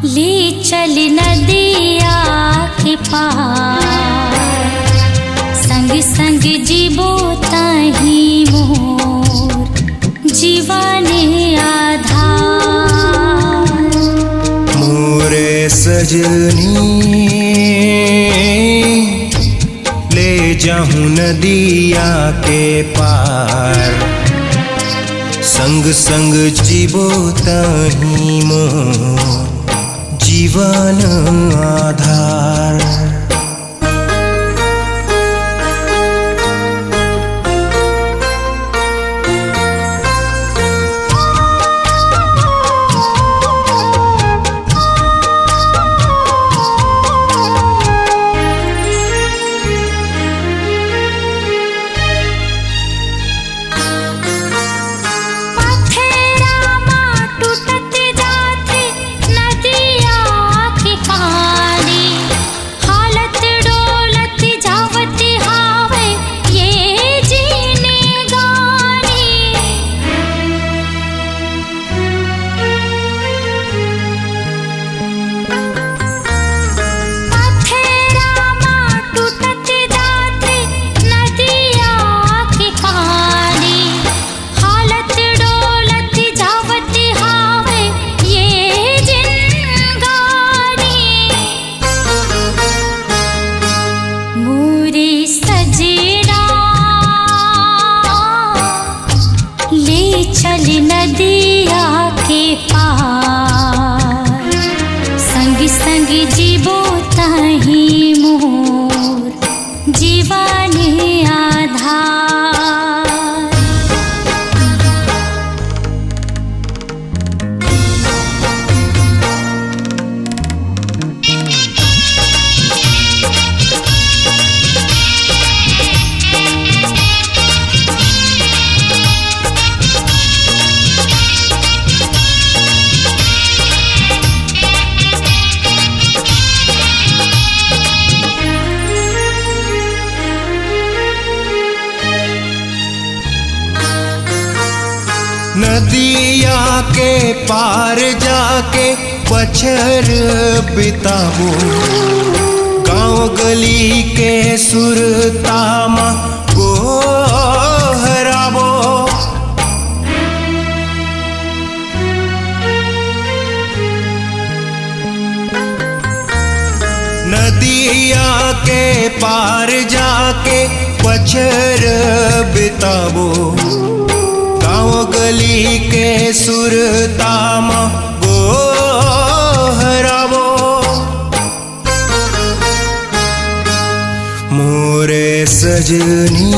ले चल नदिया के पार, संग संग जीवो ताही मोर जीवन आधार। मोरे सजनी ले जाऊं नदिया के पार, संग संग जीवो ताही मोर जीवन आधार। चल नदिया के पार, संग संग जीवो ताही मोर जीवन आधार। नदिया के पार जाके बछर बिताबो, गाँव गली के सुरतामा गोहराबो। नदिया के पार जाके बछर बिताबो, गाँव गली के सुरतामा गोहराबो। मोरे सजनी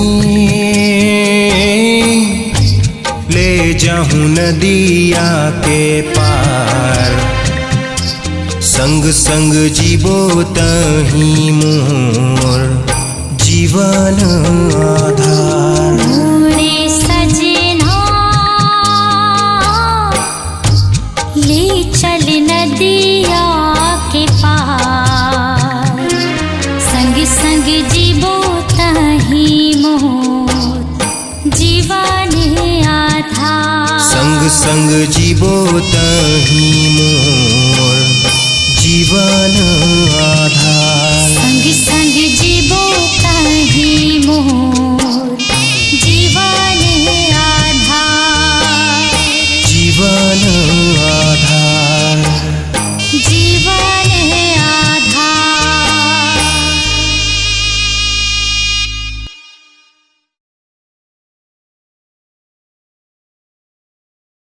ले जाऊं नदिया के पार, संग संग जीवो ताही मोर जीवन आधार। ले चल नदिया के पार, संग संग जीवो ताही मोर जीवन आधार। संग संग जीवो ताही मोर